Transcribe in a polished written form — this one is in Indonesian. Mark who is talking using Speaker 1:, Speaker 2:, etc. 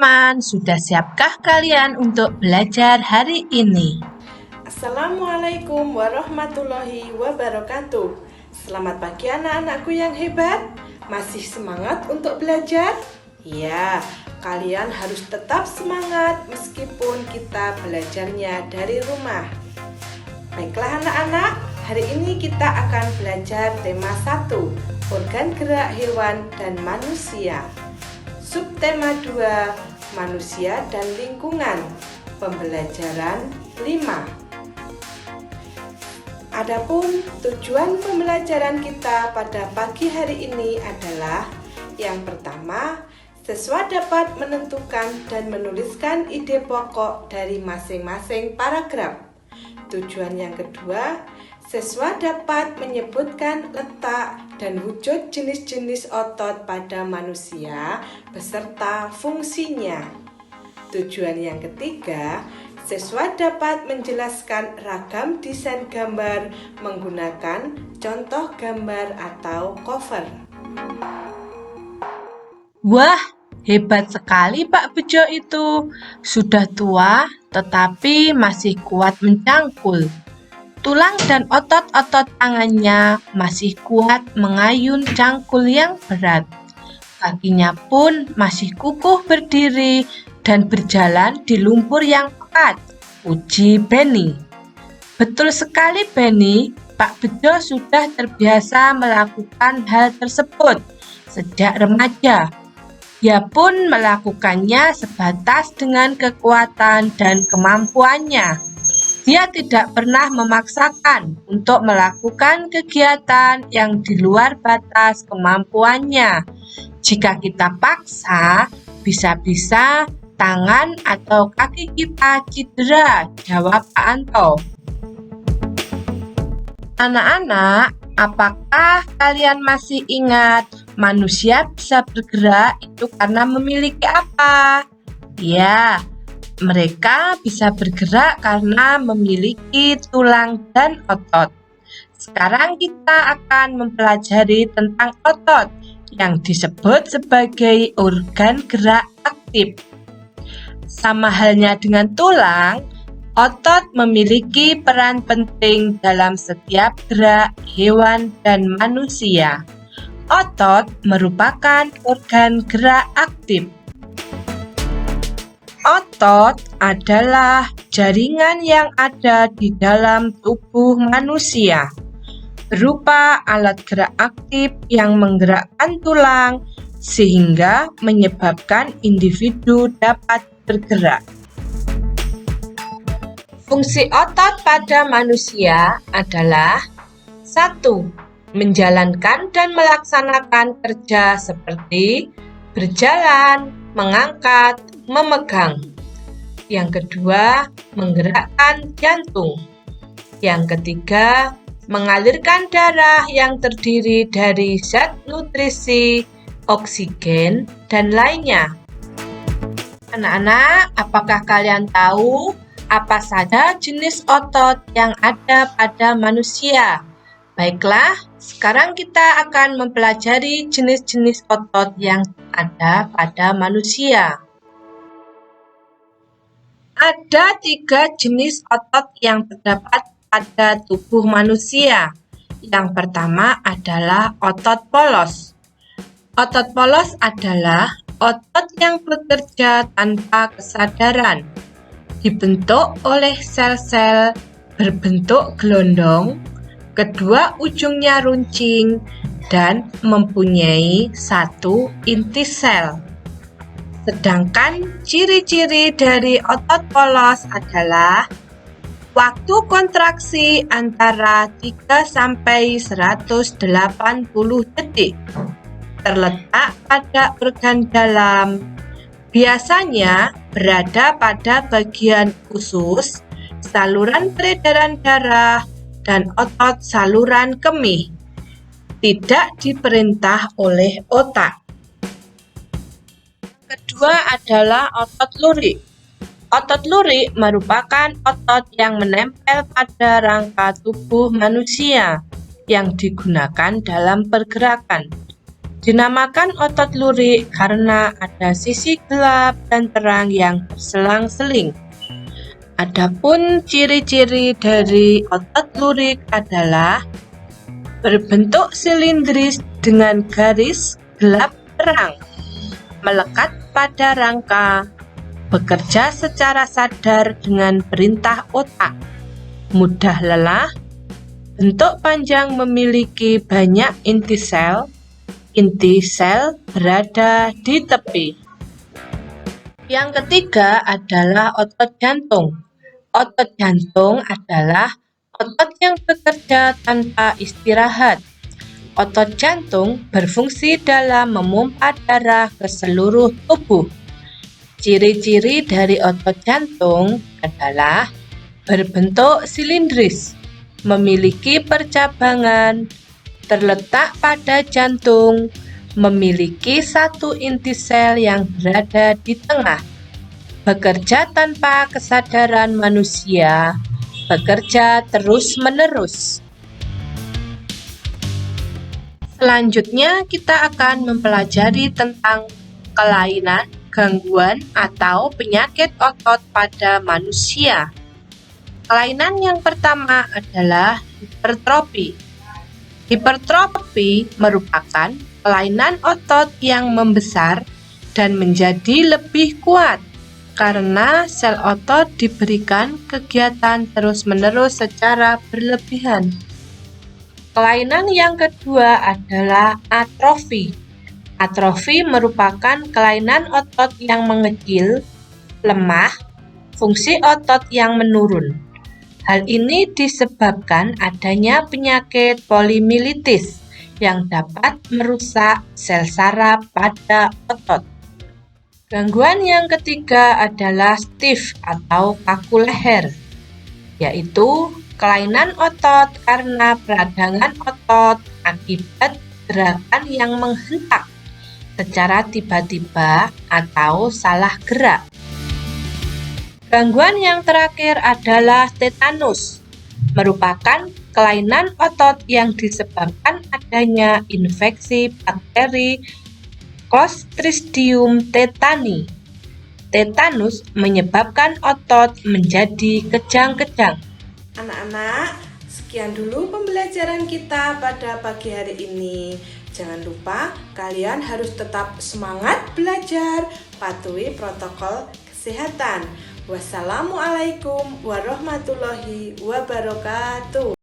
Speaker 1: teman-teman, sudah siapkah kalian untuk belajar hari ini?
Speaker 2: Assalamualaikum warahmatullahi wabarakatuh. Selamat pagi anak-anakku yang hebat. Masih semangat untuk belajar? Ya, kalian harus tetap semangat meskipun kita belajarnya dari rumah. Baiklah anak-anak, hari ini kita akan belajar tema 1, organ gerak hewan dan manusia. Subtema 2, manusia dan lingkungan. Pembelajaran 5. Adapun tujuan pembelajaran kita pada pagi hari ini adalah yang pertama, siswa dapat menentukan dan menuliskan ide pokok dari masing-masing paragraf. Tujuan yang kedua, siswa dapat menyebutkan letak dan wujud jenis-jenis otot pada manusia beserta fungsinya. Tujuan yang ketiga, siswa dapat menjelaskan ragam desain gambar menggunakan contoh gambar atau cover.
Speaker 1: Wah, hebat sekali Pak Bejo itu. Sudah tua, tetapi masih kuat mencangkul. Tulang dan otot-otot tangannya masih kuat mengayun cangkul yang berat. Kakinya pun masih kukuh berdiri dan berjalan di lumpur yang pekat, uji Benny. Betul sekali Benny, Pak Bejo sudah terbiasa melakukan hal tersebut sejak remaja. Dia pun melakukannya sebatas dengan kekuatan dan kemampuannya. Dia tidak pernah memaksakan untuk melakukan kegiatan yang di luar batas kemampuannya. Jika kita paksa, bisa-bisa tangan atau kaki kita cedera, jawab Pak Anto. Anak-anak, apakah kalian masih ingat manusia bisa bergerak itu karena memiliki apa? Ya, mereka bisa bergerak karena memiliki tulang dan otot. Sekarang kita akan mempelajari tentang otot yang disebut sebagai organ gerak aktif. Sama halnya dengan tulang, otot memiliki peran penting dalam setiap gerak hewan dan manusia. Otot merupakan organ gerak aktif. Otot adalah jaringan yang ada di dalam tubuh manusia, berupa alat gerak aktif yang menggerakkan tulang sehingga menyebabkan individu dapat bergerak. Fungsi otot pada manusia adalah 1. Menjalankan dan melaksanakan kerja seperti berjalan, mengangkat, memegang. Yang kedua, menggerakkan jantung. Yang ketiga, mengalirkan darah yang terdiri dari zat nutrisi, oksigen, dan lainnya. Anak-anak, apakah kalian tahu apa saja jenis otot yang ada pada manusia? Baiklah, sekarang kita akan mempelajari jenis-jenis otot yang ada pada manusia. Ada 3 jenis otot yang terdapat pada tubuh manusia. Yang pertama adalah otot polos. Otot polos adalah otot yang bekerja tanpa kesadaran, dibentuk oleh sel-sel berbentuk gelondong, kedua ujungnya runcing, dan mempunyai 1 inti sel. Sedangkan ciri-ciri dari otot polos adalah waktu kontraksi antara 3-180 detik, terletak pada organ dalam, biasanya berada pada bagian usus, saluran peredaran darah, dan otot saluran kemih. Tidak diperintah oleh otak. Kedua adalah otot lurik. Otot lurik merupakan otot yang menempel pada rangka tubuh manusia yang digunakan dalam pergerakan. Dinamakan otot lurik karena ada sisi gelap dan terang yang berselang-seling. Adapun ciri-ciri dari otot lurik adalah berbentuk silindris dengan garis gelap terang, melekat pada rangka, bekerja secara sadar dengan perintah otak, mudah lelah, bentuk panjang memiliki banyak inti sel berada di tepi. Yang ketiga adalah otot jantung. Otot jantung adalah otot yang bekerja tanpa istirahat. Otot jantung berfungsi dalam memompa darah ke seluruh tubuh. Ciri-ciri dari otot jantung adalah berbentuk silindris, memiliki percabangan, terletak pada jantung, memiliki satu inti sel yang berada di tengah, bekerja tanpa kesadaran manusia, bekerja terus-menerus. Selanjutnya kita akan mempelajari tentang kelainan, gangguan, atau penyakit otot pada manusia. Kelainan yang pertama adalah hipertrofi. Hipertrofi merupakan kelainan otot yang membesar dan menjadi lebih kuat karena sel otot diberikan kegiatan terus-menerus secara berlebihan. Kelainan yang kedua adalah atrofi. Atrofi merupakan kelainan otot yang mengecil, lemah, fungsi otot yang menurun. Hal ini disebabkan adanya penyakit polimilitis yang dapat merusak sel saraf pada otot. Gangguan yang ketiga adalah stiff atau kaku leher, yaitu kelainan otot karena peradangan otot akibat gerakan yang menghentak secara tiba-tiba atau salah gerak. Gangguan yang terakhir adalah tetanus, merupakan kelainan otot yang disebabkan adanya infeksi bakteri Clostridium tetani. Tetanus menyebabkan otot menjadi kejang-kejang.
Speaker 2: Anak-anak, sekian dulu pembelajaran kita pada pagi hari ini. Jangan lupa kalian harus tetap semangat belajar, patuhi protokol kesehatan. Wassalamualaikum warahmatullahi wabarakatuh.